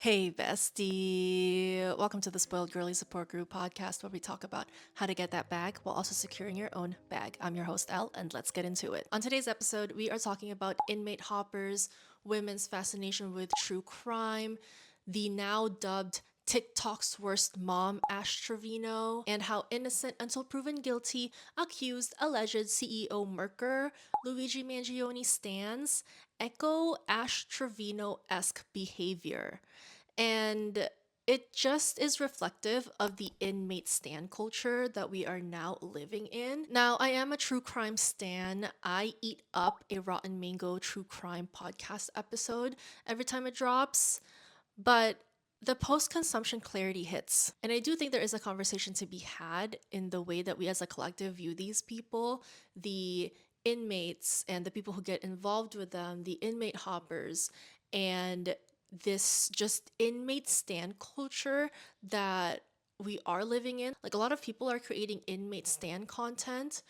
Hey, bestie. Welcome to the Spoiled Girly Support Group podcast where we talk about how to get that bag while also securing your own bag. I'm your host, Elle, and let's get into it. On today's episode, we are talking about inmate hoppers, women's fascination with true crime, the now dubbed TikTok's worst mom, Ash Trevino, and how innocent until proven guilty, accused, alleged CEO murker Luigi Mangione stands echo Ash Trevino esque behavior. And it just is reflective of the inmate stan culture that we are now living in. Now, I am a true crime stan. I eat up a Rotten Mango true crime podcast episode every time it drops, but the post consumption clarity hits. And I do think there is a conversation to be had in the way that we as a collective view these people, the inmates and the people who get involved with them, the inmate hoppers, and this just inmate stan culture that we are living in. Like a lot of people are creating inmate stan content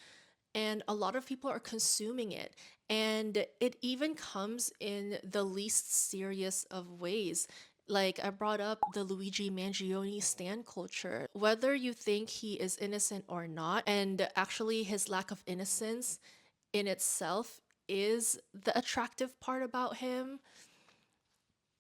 and a lot of people are consuming it. And it even comes in the least serious of ways. Like I brought up the Luigi Mangione stan culture. Whether you think he is innocent or not, and actually his lack of innocence in itself is the attractive part about him,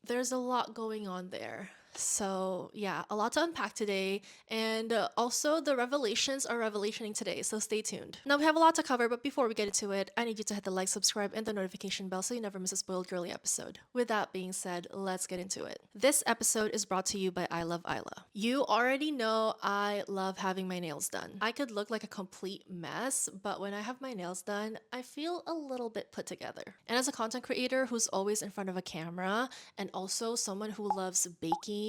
there's a lot going on there. So, yeah, a lot to unpack today. And also, the revelations are revelationing today, so stay tuned. Now, we have a lot to cover, but before we get into it, I need you to hit the like, subscribe, and the notification bell so you never miss a spoiled girly episode. With that being said, let's get into it. This episode is brought to you by I Love Isla. You already know I love having my nails done. I could look like a complete mess, but when I have my nails done, I feel a little bit put together. And as a content creator who's always in front of a camera, and also someone who loves baking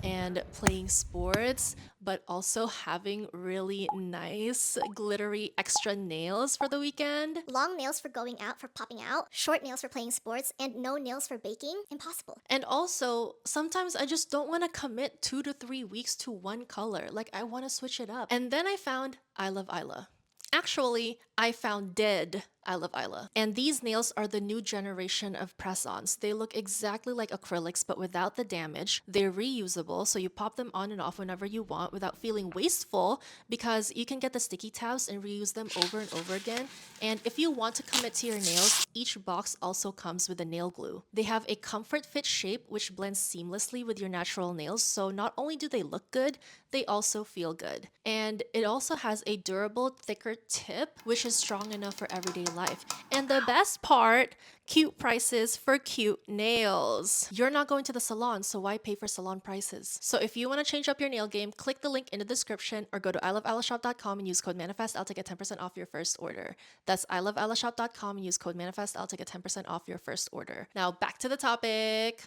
and playing sports, but also having really nice, glittery extra nails for the weekend. Long nails for going out, for popping out, short nails for playing sports, and no nails for baking? Impossible. And also, sometimes I just don't want to commit 2 to 3 weeks to one color. Like, I want to switch it up. And then I found I Love Isla. Actually, I found Dead I Love Isla. And these nails are the new generation of press-ons. They look exactly like acrylics, but without the damage. They're reusable, so you pop them on and off whenever you want without feeling wasteful because you can get the sticky tabs and reuse them over and over again. And if you want to commit to your nails, each box also comes with a nail glue. They have a comfort fit shape which blends seamlessly with your natural nails, so not only do they look good, they also feel good. And it also has a durable, thicker tip, which is strong enough for everyday life. And the best part, cute prices for cute nails. You're not going to the salon, so why pay for salon prices? So if you want to change up your nail game, click the link in the description or go to ilovealashop.com and use code MANIFESTL to get 10% off your first order. That's ilovealashop.com and use code MANIFESTL to get 10% off your first order. Now back to the topic.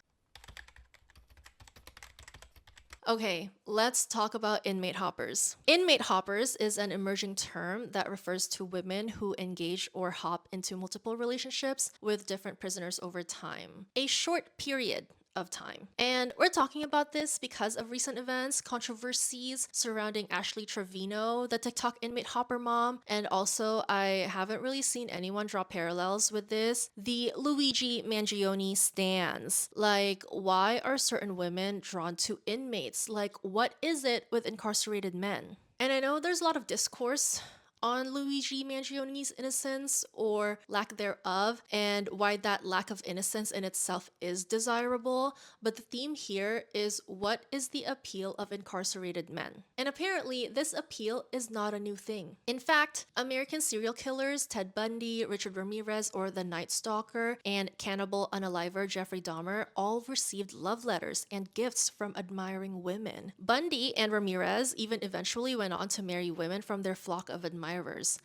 Okay, let's talk about inmate hoppers. Inmate hoppers is an emerging term that refers to women who engage or hop into multiple relationships with different prisoners over time. A short period of time. And we're talking about this because of recent events, controversies surrounding Ashley Trevino, the TikTok inmate hopper mom, and also I haven't really seen anyone draw parallels with this, the Luigi Mangione stans. Like, why are certain women drawn to inmates? Like, what is it with incarcerated men? And I know there's a lot of discourse on Luigi Mangione's innocence or lack thereof, and why that lack of innocence in itself is desirable. But the theme here is what is the appeal of incarcerated men? And apparently, this appeal is not a new thing. In fact, American serial killers Ted Bundy, Richard Ramirez, or the Night Stalker, and cannibal unaliver Jeffrey Dahmer all received love letters and gifts from admiring women. Bundy and Ramirez even eventually went on to marry women from their flock of admirers.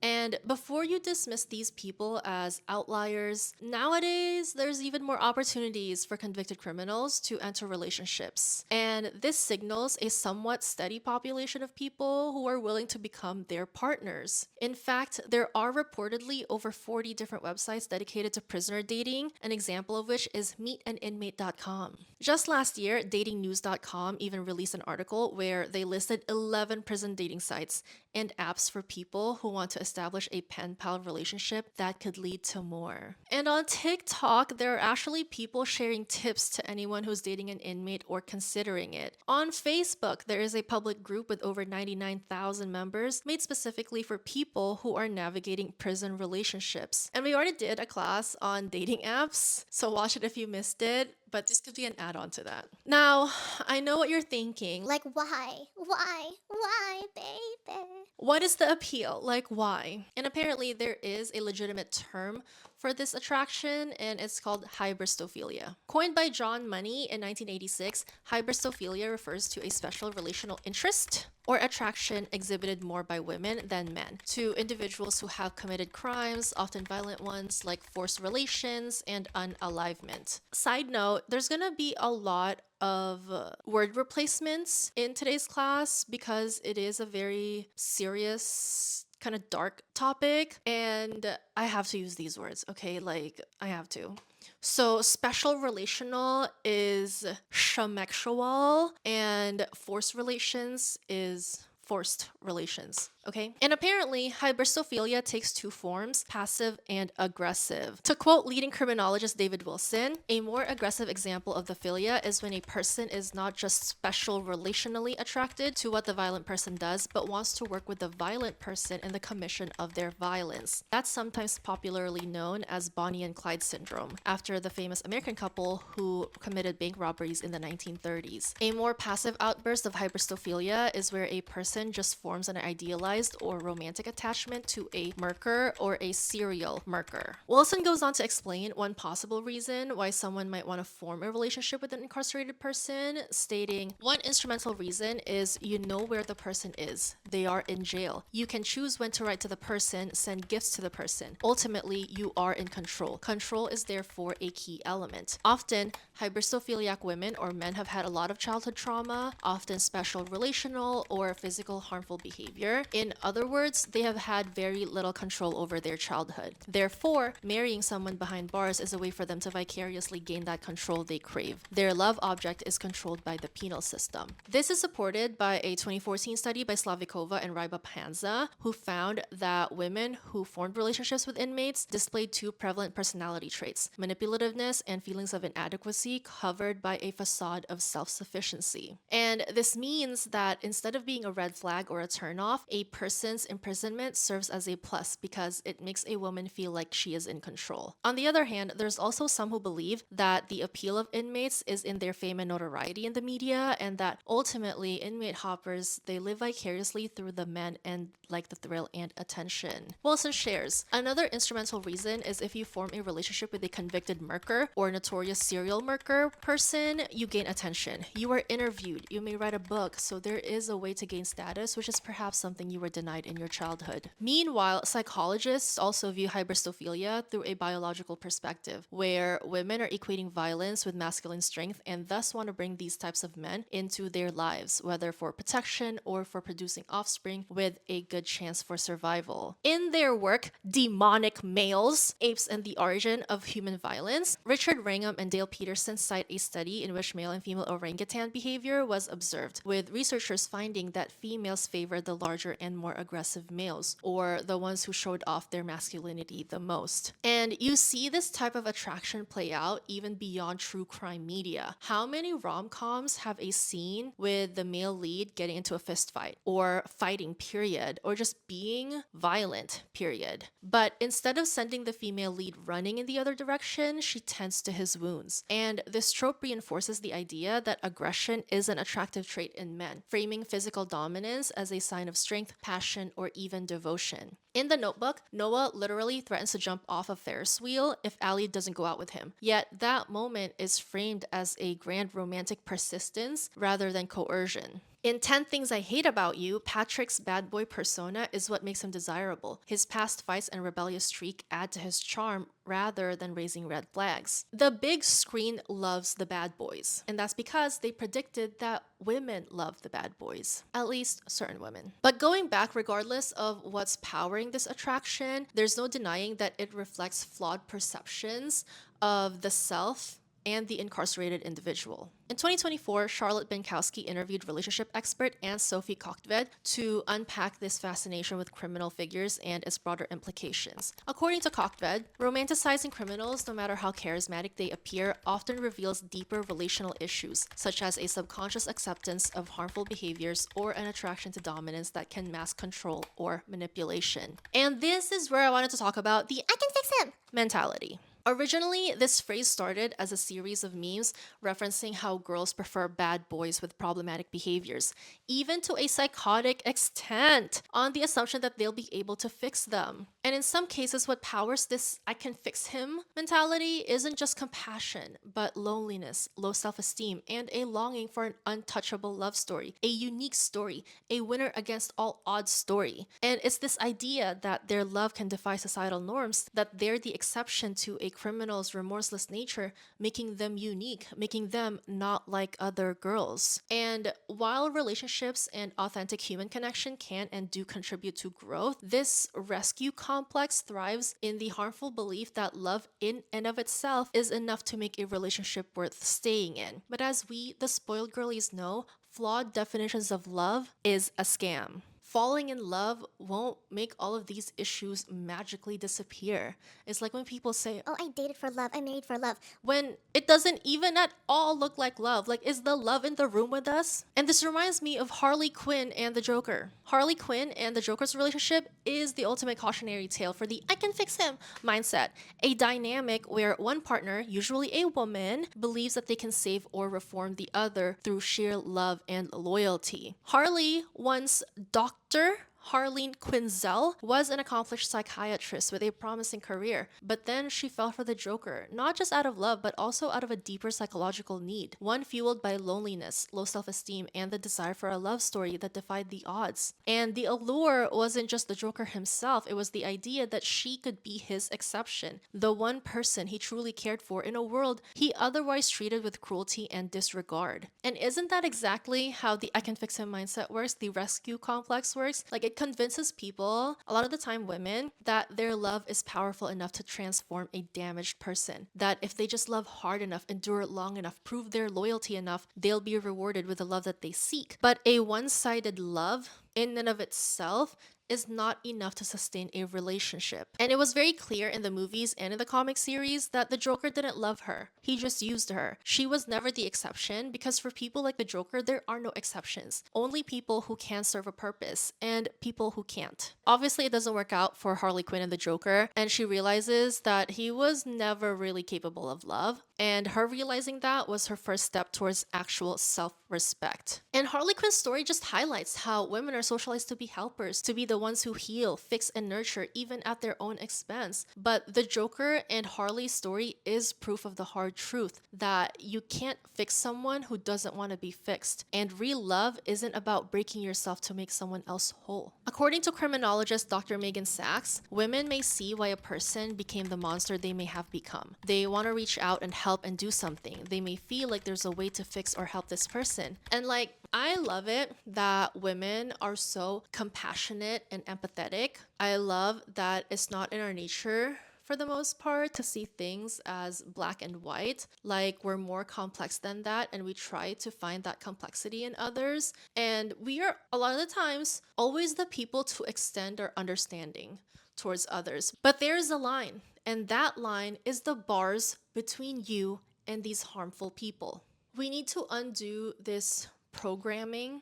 And before you dismiss these people as outliers, nowadays there's even more opportunities for convicted criminals to enter relationships. And this signals a somewhat steady population of people who are willing to become their partners. In fact, there are reportedly over 40 different websites dedicated to prisoner dating, an example of which is meetanninmate.com. Just last year, datingnews.com even released an article where they listed 11 prison dating sites and apps for people people who want to establish a pen pal relationship that could lead to more. And on TikTok, there are actually people sharing tips to anyone who's dating an inmate or considering it. On Facebook, there is a public group with over 99,000 members made specifically for people who are navigating prison relationships. And we already did a class on dating apps, so watch it if you missed it. But this could be an add-on to that. Now, I know what you're thinking. Like, why? Why, baby? What is the appeal? Like, why? And apparently, there is a legitimate term for this attraction, and it's called hybristophilia. Coined by John Money in 1986, hybristophilia refers to a special relational interest or attraction exhibited more by women than men to individuals who have committed crimes, often violent ones like forced relations and unalivement. Side note, there's gonna be a lot of word replacements in today's class because it is a very serious kind of dark topic, and I have to use these words, okay? Like, I have to. So special relational is shamexual, and forced relations is forced relations. Okay? And apparently, hybristophilia takes two forms, passive and aggressive. To quote leading criminologist David Wilson, a more aggressive example of the philia is when a person is not just special relationally attracted to what the violent person does, but wants to work with the violent person in the commission of their violence. That's sometimes popularly known as Bonnie and Clyde syndrome, after the famous American couple who committed bank robberies in the 1930s. A more passive outburst of hybristophilia is where a person just forms an idealized or romantic attachment to a murker or a serial murker. Wilson goes on to explain one possible reason why someone might want to form a relationship with an incarcerated person, stating, one instrumental reason is you know where the person is. They are in jail. You can choose when to write to the person, send gifts to the person. Ultimately, you are in control. Control is therefore a key element. Often, hybristophiliac women or men have had a lot of childhood trauma, often special relational or physical harmful behavior. In other words, they have had very little control over their childhood. Therefore, marrying someone behind bars is a way for them to vicariously gain that control they crave. Their love object is controlled by the penal system. This is supported by a 2014 study by Slavikova and Ryba Panza, who found that women who formed relationships with inmates displayed two prevalent personality traits: manipulativeness and feelings of inadequacy covered by a facade of self-sufficiency. And this means that instead of being a red flag or a turnoff, a person's imprisonment serves as a plus because it makes a woman feel like she is in control. On the other hand, there's also some who believe that the appeal of inmates is in their fame and notoriety in the media, and that ultimately inmate hoppers, they live vicariously through the men and like the thrill and attention. Wilson shares, another instrumental reason is if you form a relationship with a convicted murker or notorious serial murker person, you gain attention. You are interviewed. You may write a book, so there is a way to gain status, which is perhaps something you were denied in your childhood. Meanwhile, psychologists also view hybristophilia through a biological perspective, where women are equating violence with masculine strength and thus want to bring these types of men into their lives, whether for protection or for producing offspring with a good chance for survival. In their work, Demonic Males, Apes and the Origin of Human Violence, Richard Wrangham and Dale Peterson cite a study in which male and female orangutan behavior was observed, with researchers finding that females favored the larger and more aggressive males, or the ones who showed off their masculinity the most. And you see this type of attraction play out even beyond true crime media. How many rom-coms have a scene with the male lead getting into a fist fight, or fighting, period, or just being violent, period? But instead of sending the female lead running in the other direction, she tends to his wounds. And this trope reinforces the idea that aggression is an attractive trait in men, framing physical dominance as a sign of strength, passion, or even devotion. In The Notebook, Noah literally threatens to jump off a Ferris wheel if Allie doesn't go out with him. Yet that moment is framed as a grand romantic persistence rather than coercion. In 10 Things I Hate About You, Patrick's bad boy persona is what makes him desirable. His past fights and rebellious streak add to his charm rather than raising red flags. The big screen loves the bad boys, and that's because they predicted that women love the bad boys, at least certain women. But going back, regardless of what's powering this attraction, there's no denying that it reflects flawed perceptions of the self and the incarcerated individual. In 2024, Charlotte Benkowski interviewed relationship expert Anne Sophie Kochtved to unpack this fascination with criminal figures and its broader implications. According to Kochtved, romanticizing criminals, no matter how charismatic they appear, often reveals deeper relational issues, such as a subconscious acceptance of harmful behaviors or an attraction to dominance that can mask control or manipulation. And this is where I wanted to talk about the I can fix him mentality. Originally, this phrase started as a series of memes referencing how girls prefer bad boys with problematic behaviors, even to a psychotic extent, on the assumption that they'll be able to fix them. And in some cases, what powers this I can fix him mentality isn't just compassion, but loneliness, low self-esteem, and a longing for an untouchable love story, a unique story, a winner against all odds story. And it's this idea that their love can defy societal norms, that they're the exception to a criminal's remorseless nature, making them unique, making them not like other girls. And while relationships and authentic human connection can and do contribute to growth, this rescue complex thrives in the harmful belief that love in and of itself is enough to make a relationship worth staying in. But as we, the spoiled girlies, know, flawed definitions of love is a scam. Falling in love won't make all of these issues magically disappear. It's like when people say, Oh, I dated for love, I married for love. when it doesn't even at all look like love. Like, is the love in the room with us? And this reminds me of Harley Quinn and the Joker. Harley Quinn and the Joker's relationship is the ultimate cautionary tale for the I can fix him mindset. A dynamic where one partner, usually a woman, believes that they can save or reform the other through sheer love and loyalty. Harley once Dr. Harleen Quinzel was an accomplished psychiatrist with a promising career, but then she fell for the Joker, not just out of love, but also out of a deeper psychological need, one fueled by loneliness, low self-esteem, and the desire for a love story that defied the odds. And the allure wasn't just the Joker himself, it was the idea that she could be his exception, the one person he truly cared for in a world he otherwise treated with cruelty and disregard. And isn't that exactly how the I can fix him mindset works, the rescue complex works? Like, it convinces people, a lot of the time women, that their love is powerful enough to transform a damaged person. That if they just love hard enough, endure long enough, prove their loyalty enough, they'll be rewarded with the love that they seek. But a one-sided love, in and of itself, is not enough to sustain a relationship. And it was very clear in the movies and in the comic series that the Joker didn't love her. He just used her. She was never the exception, because for people like the Joker, there are no exceptions. Only people who can serve a purpose and people who can't. Obviously, it doesn't work out for Harley Quinn and the Joker, and she realizes that he was never really capable of love. And her realizing that was her first step towards actual self-respect. And Harley Quinn's story just highlights how women are socialized to be helpers, to be the ones who heal, fix, and nurture, even at their own expense. But the Joker and Harley's story is proof of the hard truth that you can't fix someone who doesn't want to be fixed. And real love isn't about breaking yourself to make someone else whole. According to criminologist Dr. Megan Sachs, women may see why a person became the monster they may have become. They want to reach out and help and do something. They may feel like there's a way to fix or help this person. And like, I love it that women are so compassionate and empathetic. I love that it's not in our nature for the most part to see things as black and white. Like, we're more complex than that, and we try to find that complexity in others. And we are, a lot of the times, always the people to extend our understanding towards others. But there's a line, and that line is the bars between you and these harmful people. We need to undo this programming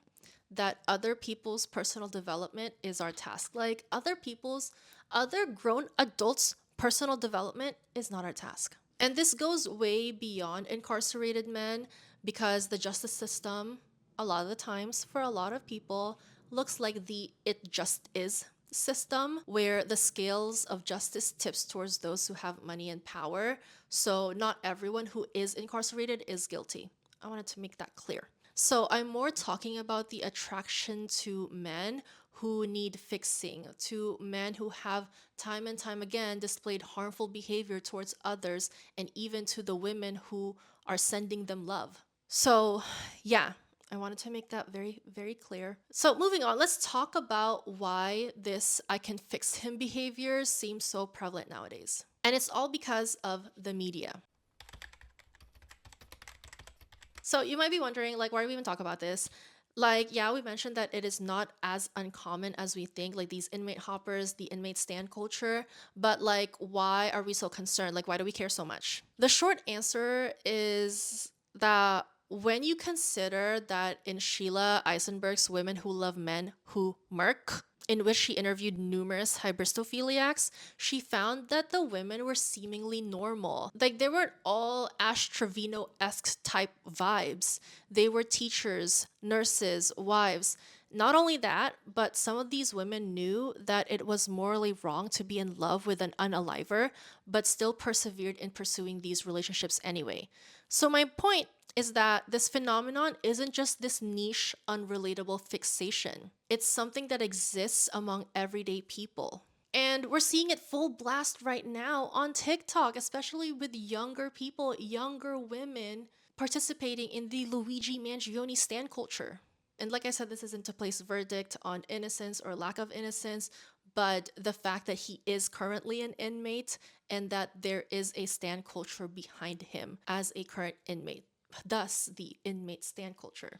that other people's personal development is our task. Like, other grown adults' personal development is not our task. And this goes way beyond incarcerated men, because the justice system, a lot of the times, for a lot of people, looks like the it just is system, where the scales of justice tips towards those who have money and power. So not everyone who is incarcerated is guilty. I wanted to make that clear. So I'm more talking about the attraction to men who need fixing, to men who have time and time again displayed harmful behavior towards others, and even to the women who are sending them love. So yeah, I wanted to make that very, very clear. So moving on, let's talk about why this I can fix him behavior seems so prevalent nowadays. And it's all because of the media. So you might be wondering, like, why do we even talk about this? Like, yeah, we mentioned that it is not as uncommon as we think, like these inmate hoppers, the inmate stand culture, but like, why are we so concerned? Like, why do we care so much? The short answer is that when you consider that in Sheila Eisenberg's Women Who Love Men Who Murk, in which she interviewed numerous hybristophiliacs, she found that the women were seemingly normal. Like, they weren't all Ash Trevino-esque type vibes. They were teachers, nurses, wives. Not only that, but some of these women knew that it was morally wrong to be in love with an unaliver, but still persevered in pursuing these relationships anyway. So my point is that this phenomenon isn't just this niche, unrelatable fixation. It's something that exists among everyday people. And we're seeing it full blast right now on TikTok, especially with younger people, younger women participating in the Luigi Mangione stan culture. And like I said, this isn't to place verdict on innocence or lack of innocence, but the fact that he is currently an inmate and that there is a stan culture behind him as a current inmate. Thus, the inmate stan culture.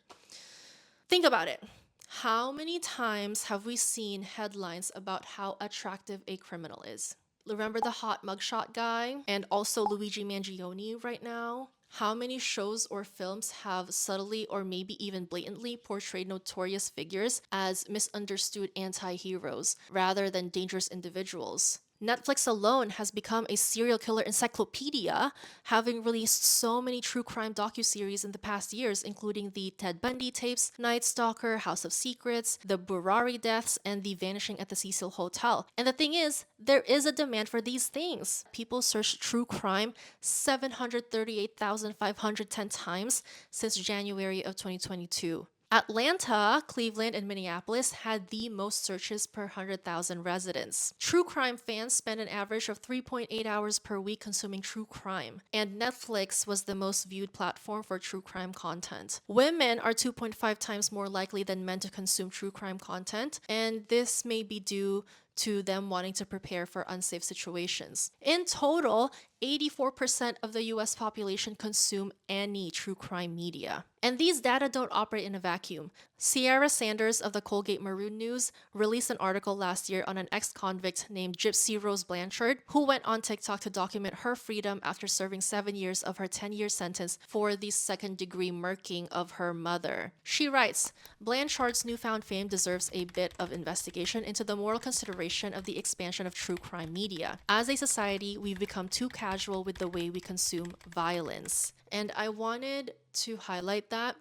Think about it. How many times have we seen headlines about how attractive a criminal is? Remember the hot mugshot guy and also Luigi Mangione right now? How many shows or films have subtly or maybe even blatantly portrayed notorious figures as misunderstood anti-heroes rather than dangerous individuals? Netflix alone has become a serial killer encyclopedia, having released so many true crime docuseries in the past years, including the Ted Bundy tapes, Night Stalker, House of Secrets, the Burari deaths, and the Vanishing at the Cecil Hotel. And the thing is, there is a demand for these things. People search true crime 738,510 times since January of 2022. Atlanta, Cleveland, and Minneapolis had the most searches per 100,000 residents. True crime fans spend an average of 3.8 hours per week consuming true crime, and Netflix was the most viewed platform for true crime content. Women are 2.5 times more likely than men to consume true crime content, and this may be due to them wanting to prepare for unsafe situations. In total, 84% of the US population consume any true crime media. And these data don't operate in a vacuum. Sierra Sanders of the Colgate Maroon News released an article last year on an ex-convict named Gypsy Rose Blanchard, who went on TikTok to document her freedom after serving 7 years of her 10-year sentence for the second-degree murking of her mother. She writes, Blanchard's newfound fame deserves a bit of investigation into the moral consideration of the expansion of true crime media. As a society, we've become too casual with the way we consume violence. And I wanted to highlight that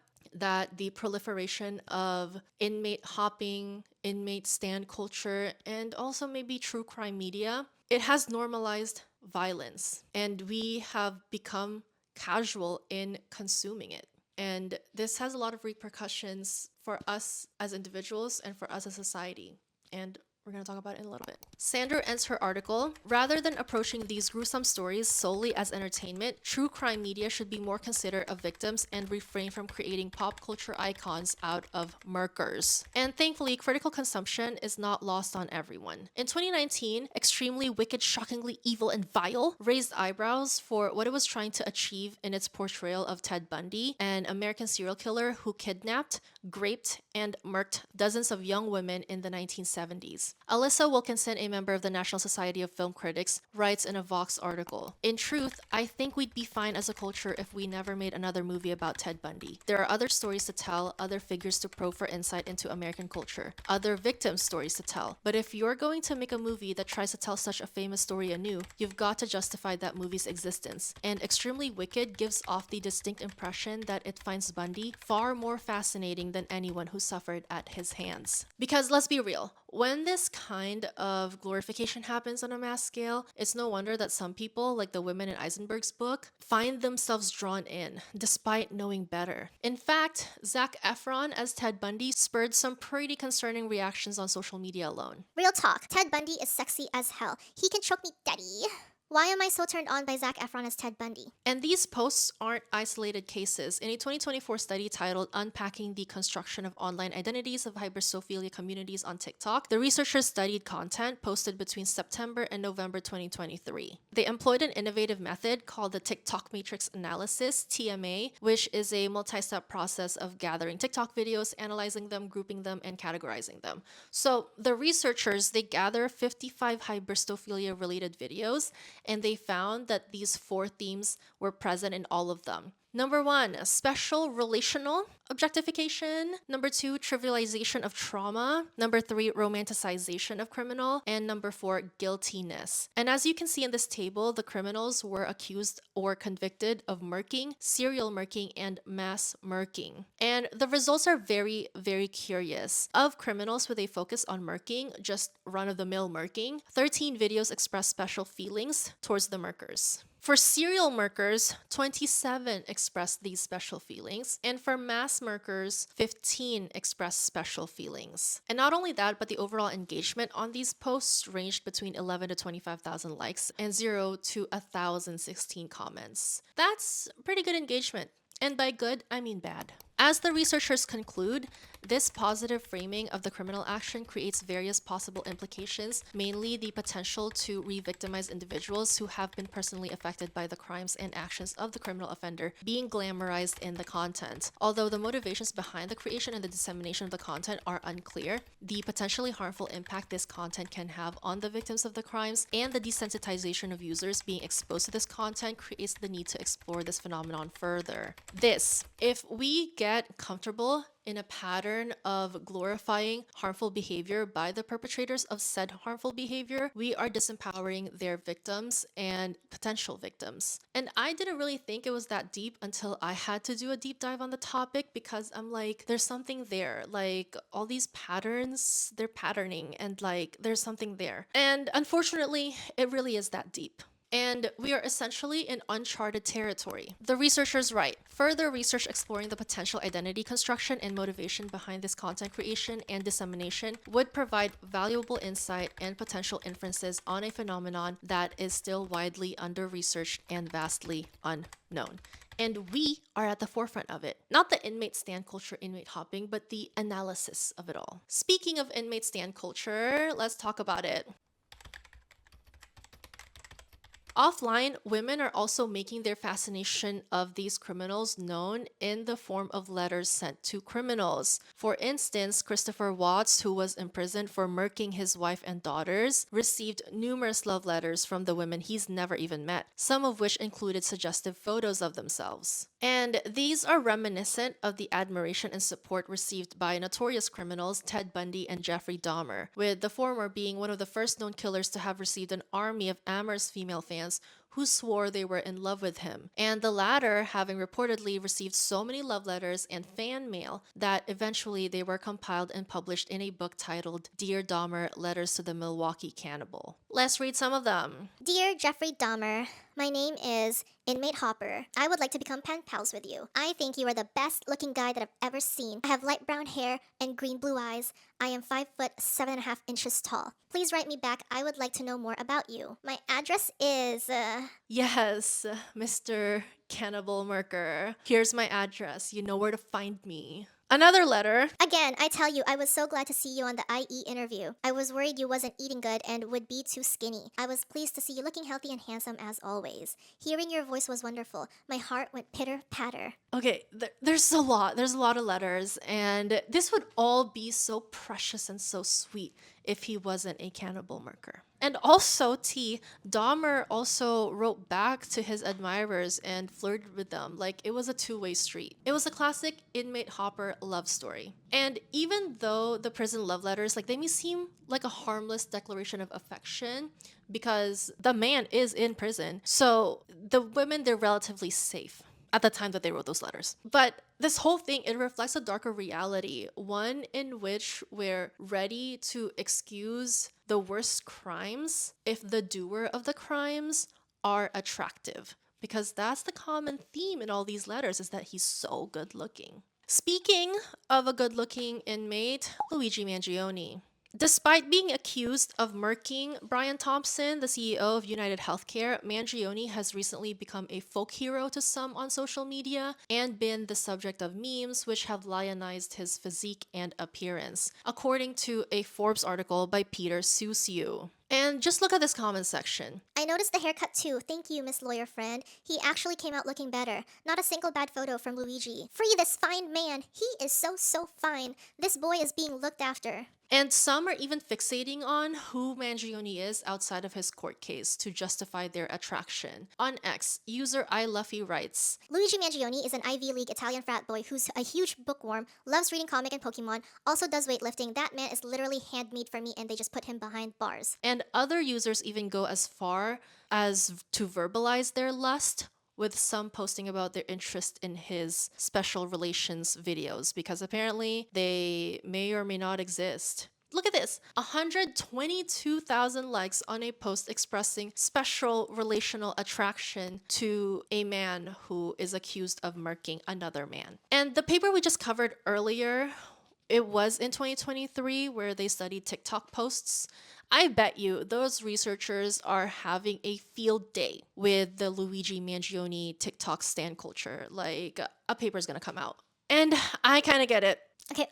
the proliferation of inmate hopping, inmate stand culture, and also maybe true crime media, it has normalized violence, and we have become casual in consuming it. And this has a lot of repercussions for us as individuals and for us as society. And we're going to talk about it in a little bit. Sander ends her article, rather than approaching these gruesome stories solely as entertainment, true crime media should be more considerate of victims and refrain from creating pop culture icons out of murkers. And thankfully, critical consumption is not lost on everyone. In 2019, Extremely Wicked, Shockingly Evil, and Vile raised eyebrows for what it was trying to achieve in its portrayal of Ted Bundy, an American serial killer who kidnapped, raped, and murked dozens of young women in the 1970s. Alyssa Wilkinson, a member of the National Society of Film Critics, writes in a Vox article, in truth, I think we'd be fine as a culture if we never made another movie about Ted Bundy. There are other stories to tell, other figures to probe for insight into American culture, other victim stories to tell. But if you're going to make a movie that tries to tell such a famous story anew, you've got to justify that movie's existence. And Extremely Wicked gives off the distinct impression that it finds Bundy far more fascinating than anyone who suffered at his hands. Because let's be real, when this kind of glorification happens on a mass scale, it's no wonder that some people, like the women in Eisenberg's book, find themselves drawn in, despite knowing better. In fact, Zac Efron as Ted Bundy spurred some pretty concerning reactions on social media alone. Real talk, Ted Bundy is sexy as hell. He can choke me daddy. Why am I so turned on by Zac Efron as Ted Bundy? And these posts aren't isolated cases. In a 2024 study titled Unpacking the Construction of Online Identities of Hybristophilia Communities on TikTok, the researchers studied content posted between September and November 2023. They employed an innovative method called the TikTok Matrix Analysis, TMA, which is a multi-step process of gathering TikTok videos, analyzing them, grouping them, and categorizing them. So the researchers, they gather 55 hybristophilia related videos, and they found that these 4 themes were present in all of them. Number 1, special relational objectification. Number 2, trivialization of trauma. Number 3, romanticization of criminal. And number 4, guiltiness. And as you can see in this table, the criminals were accused or convicted of murking, serial murking, and mass murking. And the results are very, very curious. Of criminals who they focus on murking, just run-of-the-mill murking, 13 videos express special feelings towards the murkers. For serial murkers, 27 expressed these special feelings, and for mass murkers, 15 expressed special feelings. And not only that, but the overall engagement on these posts ranged between 11 to 25,000 likes and 0 to 1,016 comments. That's pretty good engagement. And by good, I mean bad. As the researchers conclude, this positive framing of the criminal action creates various possible implications, mainly the potential to re-victimize individuals who have been personally affected by the crimes and actions of the criminal offender being glamorized in the content. Although the motivations behind the creation and the dissemination of the content are unclear, the potentially harmful impact this content can have on the victims of the crimes and the desensitization of users being exposed to this content creates the need to explore this phenomenon further. If we get comfortable in a pattern of glorifying harmful behavior by the perpetrators of said harmful behavior, we are disempowering their victims and potential victims. And I didn't really think it was that deep until I had to do a deep dive on the topic, because I'm like, there's something there. Like, all these patterns, they're patterning, and like, there's something there. And unfortunately, it really is that deep. And we are essentially in uncharted territory. The researchers write, further research exploring the potential identity construction and motivation behind this content creation and dissemination would provide valuable insight and potential inferences on a phenomenon that is still widely under-researched and vastly unknown. And we are at the forefront of it. Not the inmate stan culture, inmate hopping, but the analysis of it all. Speaking of inmate stan culture, let's talk about it. Offline, women are also making their fascination of these criminals known in the form of letters sent to criminals. For instance, Christopher Watts, who was imprisoned for murking his wife and daughters, received numerous love letters from the women he's never even met, some of which included suggestive photos of themselves. And these are reminiscent of the admiration and support received by notorious criminals Ted Bundy and Jeffrey Dahmer, with the former being one of the first known killers to have received an army of amorous female fans who swore they were in love with him, and the latter having reportedly received so many love letters and fan mail that eventually they were compiled and published in a book titled Dear Dahmer, Letters to the Milwaukee Cannibal. Let's read some of them. Dear Jeffrey Dahmer, my name is Inmate Hopper. I would like to become pen pals with you. I think you are the best looking guy that I've ever seen. I have light brown hair and green blue eyes. I am 5 foot 7.5 inches tall. Please write me back. I would like to know more about you. My address is Yes, Mr. Cannibal Murker. Here's my address. You know where to find me. Another letter. Again, I tell you, I was so glad to see you on the IE interview. I was worried you wasn't eating good and would be too skinny. I was pleased to see you looking healthy and handsome as always. Hearing your voice was wonderful. My heart went pitter-patter. Okay, there's a lot. There's a lot of letters, and this would all be so precious and so sweet if he wasn't a cannibal murker. And also, Dahmer also wrote back to his admirers and flirted with them. Like, it was a two-way street. It was a classic inmate hopper love story. And even though the prison love letters, like, they may seem like a harmless declaration of affection because the man is in prison. So the women, they're relatively safe at the time that they wrote those letters. But this whole thing, it reflects a darker reality, one in which we're ready to excuse the worst crimes if the doer of the crimes are attractive. Because that's the common theme in all these letters, is that he's so good looking. Speaking of a good looking inmate, Luigi Mangione. Despite being accused of murking Brian Thompson, the CEO of United Healthcare, Mangione has recently become a folk hero to some on social media and been the subject of memes which have lionized his physique and appearance, according to a Forbes article by Peter Susiu. And just look at this comment section. I noticed the haircut too. Thank you, Miss Lawyer Friend. He actually came out looking better. Not a single bad photo from Luigi. Free this fine man. He is so, so fine. This boy is being looked after. And some are even fixating on who Mangione is outside of his court case to justify their attraction. On X, user iLuffy writes, Luigi Mangione is an Ivy League Italian frat boy who's a huge bookworm, loves reading comic and Pokemon, also does weightlifting. That man is literally handmade for me and they just put him behind bars. and other users even go as far as to verbalize their lust, with some posting about their interest in his special relations videos because apparently they may or may not exist. Look at this, 122,000 likes on a post expressing special relational attraction to a man who is accused of murking another man. And the paper we just covered earlier, it was in 2023 where they studied TikTok posts. I bet you those researchers are having a field day with the Luigi Mangione TikTok stan culture. Like, a paper is gonna come out. And I kind of get it. Okay,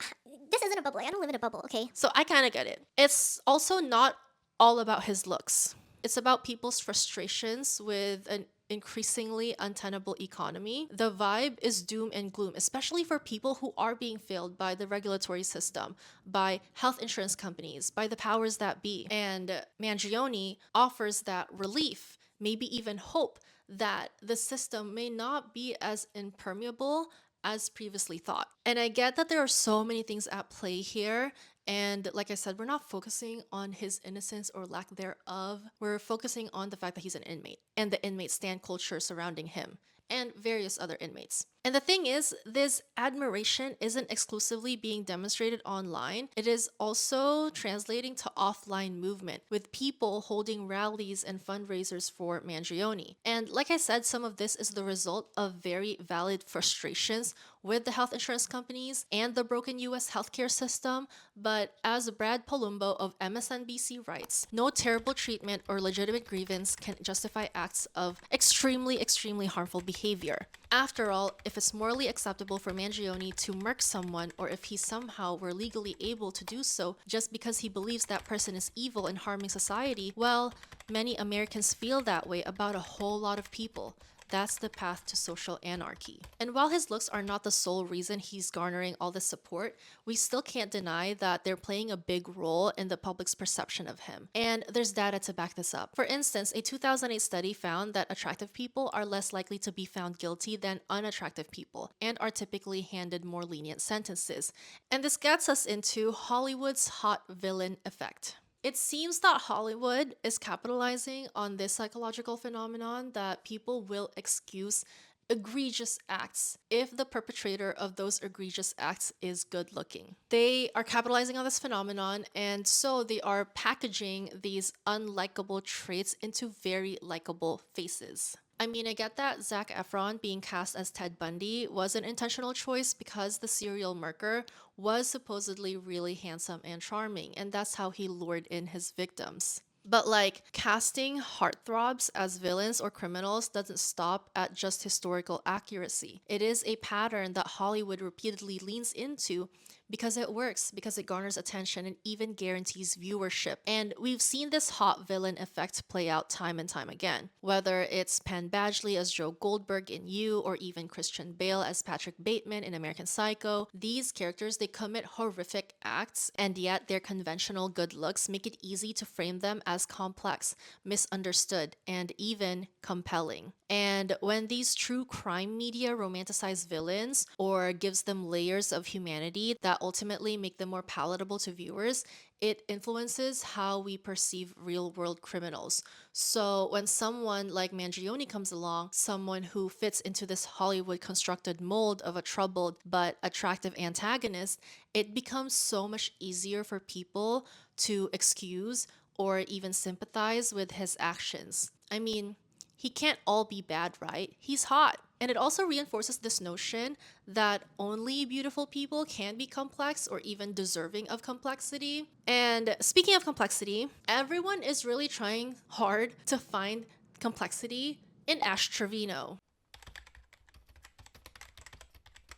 this isn't a bubble. I don't live in a bubble, okay? So I kind of get it. It's also not all about his looks. It's about people's frustrations with an increasingly untenable economy. The vibe is doom and gloom, especially for people who are being failed by the regulatory system, by health insurance companies, by the powers that be. And Mangione offers that relief, maybe even hope that the system may not be as impermeable as previously thought. And I get that there are so many things at play here. And like I said, we're not focusing on his innocence or lack thereof. We're focusing on the fact that he's an inmate and the inmate stand culture surrounding him and various other inmates. And the thing is, this admiration isn't exclusively being demonstrated online. It is also translating to offline movement with people holding rallies and fundraisers for Mangione. And like I said, some of this is the result of very valid frustrations with the health insurance companies and the broken US healthcare system. But as Brad Palumbo of MSNBC writes, no terrible treatment or legitimate grievance can justify acts of extremely, extremely harmful behavior. After all, if it's morally acceptable for Mangione to murk someone, or if he somehow were legally able to do so just because he believes that person is evil and harming society, well, many Americans feel that way about a whole lot of people. That's the path to social anarchy. And while his looks are not the sole reason he's garnering all this support, we still can't deny that they're playing a big role in the public's perception of him. And there's data to back this up. For instance, a 2008 study found that attractive people are less likely to be found guilty than unattractive people and are typically handed more lenient sentences. And this gets us into Hollywood's hot villain effect. It seems that Hollywood is capitalizing on this psychological phenomenon that people will excuse egregious acts if the perpetrator of those egregious acts is good looking. They are capitalizing on this phenomenon, and so they are packaging these unlikable traits into very likable faces. I mean, I get that Zac Efron being cast as Ted Bundy was an intentional choice because the serial murderer was supposedly really handsome and charming, and that's how he lured in his victims. But like, casting heartthrobs as villains or criminals doesn't stop at just historical accuracy. It is a pattern that Hollywood repeatedly leans into because it works, because it garners attention and even guarantees viewership. And we've seen this hot villain effect play out time and time again. Whether it's Penn Badgley as Joe Goldberg in You, or even Christian Bale as Patrick Bateman in American Psycho, these characters, they commit horrific acts, and yet their conventional good looks make it easy to frame them as complex, misunderstood, and even compelling. And when these true crime media romanticize villains or gives them layers of humanity that ultimately make them more palatable to viewers, it influences how we perceive real world criminals. So when someone like Mangione comes along, someone who fits into this Hollywood constructed mold of a troubled but attractive antagonist, it becomes so much easier for people to excuse or even sympathize with his actions. I mean, he can't all be bad, right? He's hot. And it also reinforces this notion that only beautiful people can be complex or even deserving of complexity. And speaking of complexity, everyone is really trying hard to find complexity in Ash Trevino.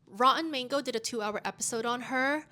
Rotten Mango did a 2-hour episode on her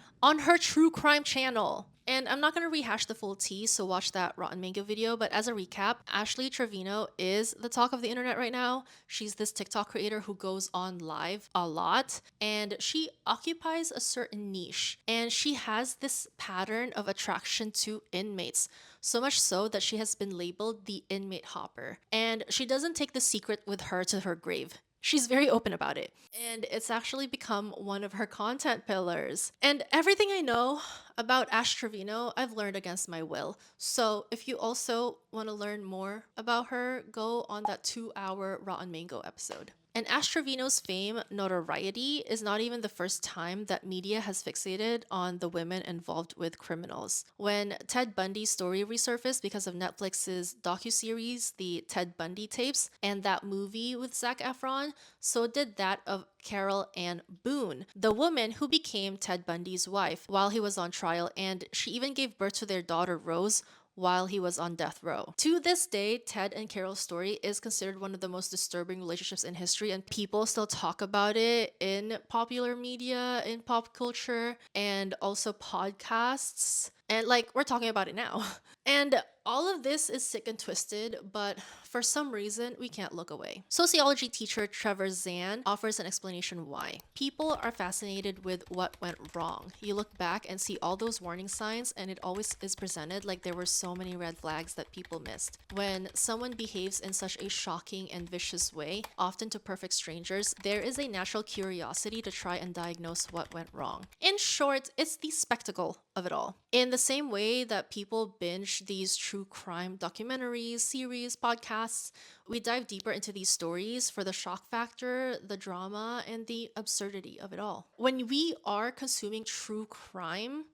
true crime channel. And I'm not going to rehash the full tea, so watch that Rotten Mango video. But as a recap, Ashley Trevino is the talk of the internet right now. She's this TikTok creator who goes on live a lot, and she occupies a certain niche. And she has this pattern of attraction to inmates. So much so that she has been labeled the inmate hopper. And she doesn't take the secret with her to her grave. She's very open about it. And it's actually become one of her content pillars. And everything I know about Ash Trevino, I've learned against my will. So if you also want to learn more about her, go on that 2-hour Rotten Mango episode. And Ash Trevino's fame notoriety is not even the first time that media has fixated on the women involved with criminals. When Ted Bundy's story resurfaced because of Netflix's docuseries, The Ted Bundy Tapes, and that movie with Zac Efron, so did that of Carol Ann Boone, the woman who became Ted Bundy's wife while he was on trial, and she even gave birth to their daughter Rose while he was on death row. To this day, Ted and Carol's story is considered one of the most disturbing relationships in history, and people still talk about it in popular media, in pop culture, and also podcasts. And like, we're talking about it now. And all of this is sick and twisted, but for some reason, we can't look away. Sociology teacher Trevor Zan offers an explanation why. People are fascinated with what went wrong. You look back and see all those warning signs, and it always is presented like there were so many red flags that people missed. When someone behaves in such a shocking and vicious way, often to perfect strangers, there is a natural curiosity to try and diagnose what went wrong. In short, it's the spectacle of it all. In the same way that people binge these true crime documentaries, series, podcasts, we dive deeper into these stories for the shock factor, the drama, and the absurdity of it all. When we are consuming true crime,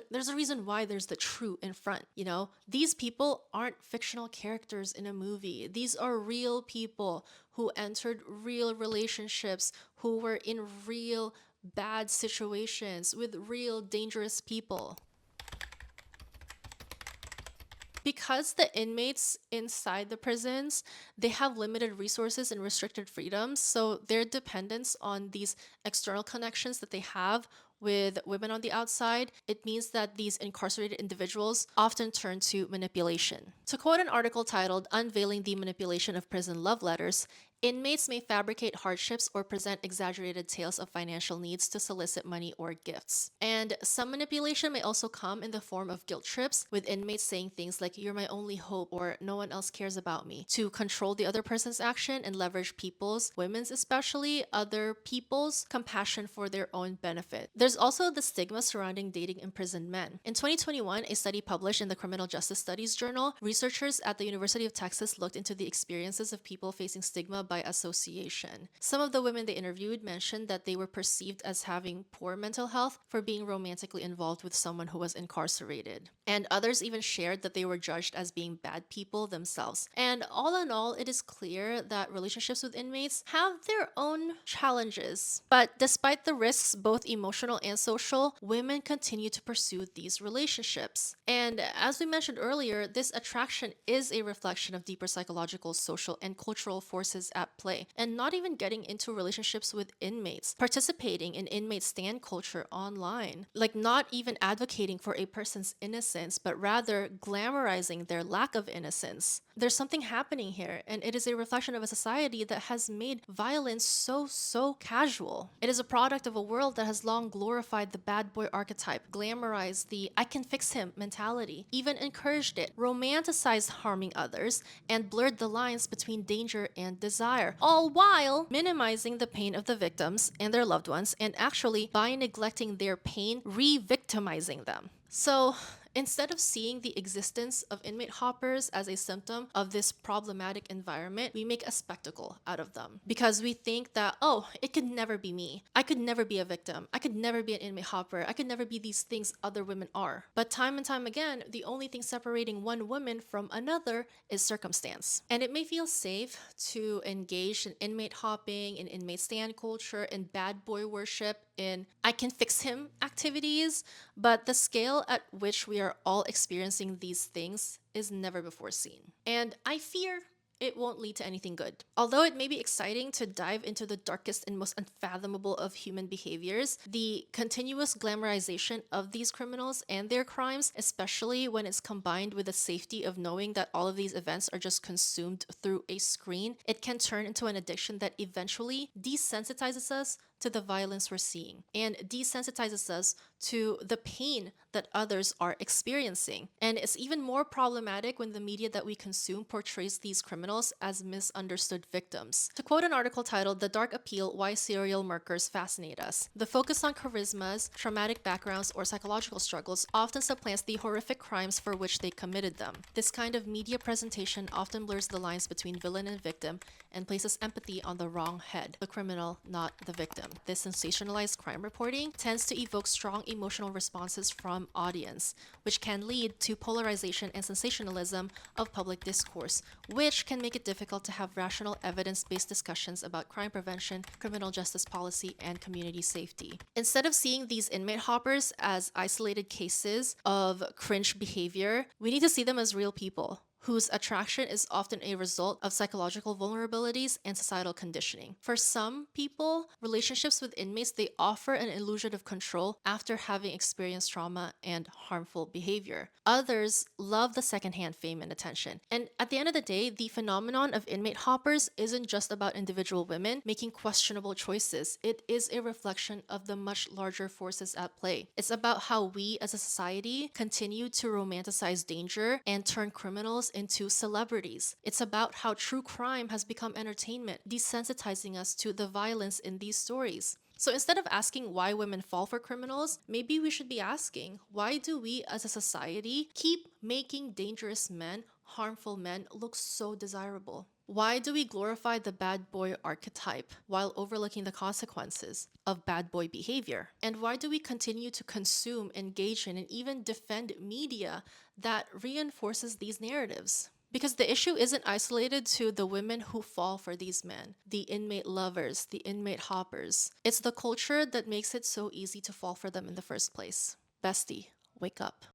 there's a reason why there's the true in front, you know? These people aren't fictional characters in a movie. These are real people who entered real relationships, who were in real bad situations with real dangerous people. Because the inmates inside the prisons, they have limited resources and restricted freedoms, so their dependence on these external connections that they have with women on the outside, it means that these incarcerated individuals often turn to manipulation. To quote an article titled "Unveiling the Manipulation of Prison Love Letters," inmates may fabricate hardships or present exaggerated tales of financial needs to solicit money or gifts. And some manipulation may also come in the form of guilt trips, with inmates saying things like, "You're my only hope," or "No one else cares about me," to control the other person's action and leverage people's, women's especially, other people's compassion for their own benefit. There's also the stigma surrounding dating imprisoned men. In 2021, a study published in the Criminal Justice Studies Journal, researchers at the University of Texas looked into the experiences of people facing stigma by association. Some of the women they interviewed mentioned that they were perceived as having poor mental health for being romantically involved with someone who was incarcerated. And others even shared that they were judged as being bad people themselves. And all in all, it is clear that relationships with inmates have their own challenges. But despite the risks, both emotional and social, women continue to pursue these relationships. And as we mentioned earlier, this attraction is a reflection of deeper psychological, social, and cultural forces at play. And not even getting into relationships with inmates, participating in inmate stan culture online, like not even advocating for a person's innocence, but rather glamorizing their lack of innocence. There's something happening here, and it is a reflection of a society that has made violence so casual. It is a product of a world that has long glorified the bad boy archetype, glamorized the "I can fix him" mentality, even encouraged it, romanticized harming others, and blurred the lines between danger and desire, all while minimizing the pain of the victims and their loved ones, and actually, by neglecting their pain, re-victimizing them. So, Instead of seeing the existence of inmate hoppers as a symptom of this problematic environment, we make a spectacle out of them because we think that, oh, it could never be me. I could never be a victim. I could never be an inmate hopper. I could never be these things other women are. But time and time again, the only thing separating one woman from another is circumstance. And it may feel safe to engage in inmate hopping, in inmate stand culture, in bad boy worship, in I can fix him activities, but the scale at which we are all experiencing these things is never before seen. And I fear it won't lead to anything good. Although it may be exciting to dive into the darkest and most unfathomable of human behaviors, the continuous glamorization of these criminals and their crimes, especially when it's combined with the safety of knowing that all of these events are just consumed through a screen, it can turn into an addiction that eventually desensitizes us to the violence we're seeing and desensitizes us to the pain that others are experiencing. And it's even more problematic when the media that we consume portrays these criminals as misunderstood victims. To quote an article titled "The Dark Appeal: Why Serial Murderers Fascinate Us," the focus on charismas, traumatic backgrounds, or psychological struggles often supplants the horrific crimes for which they committed them. This kind of media presentation often blurs the lines between villain and victim and places empathy on the wrong head, the criminal, not the victim. This sensationalized crime reporting tends to evoke strong emotional responses from audience, which can lead to polarization and sensationalism of public discourse, which can make it difficult to have rational evidence-based discussions about crime prevention, criminal justice policy, and community safety. Instead of seeing these inmate hoppers as isolated cases of cringe behavior, we need to see them as real people whose attraction is often a result of psychological vulnerabilities and societal conditioning. For some people, relationships with inmates, they offer an illusion of control after having experienced trauma and harmful behavior. Others love the secondhand fame and attention. And at the end of the day, the phenomenon of inmate hoppers isn't just about individual women making questionable choices. It is a reflection of the much larger forces at play. It's about how we as a society continue to romanticize danger and turn criminals into celebrities. It's about how true crime has become entertainment, desensitizing us to the violence in these stories. So instead of asking why women fall for criminals, maybe we should be asking, why do we as a society keep making dangerous men, harmful men look so desirable? Why do we glorify the bad boy archetype while overlooking the consequences of bad boy behavior? And why do we continue to consume, engage in, and even defend media that reinforces these narratives? Because the issue isn't isolated to the women who fall for these men, the inmate lovers, the inmate hoppers. It's the culture that makes it so easy to fall for them in the first place. Bestie, wake up.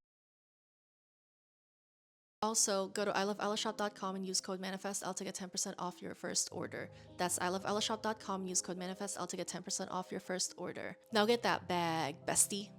Also, go to iloveelleshop.com and use code MANIFESTL to get 10% off your first order. That's iloveelleshop.com, use code MANIFESTL to get 10% off your first order. Now get that bag, bestie.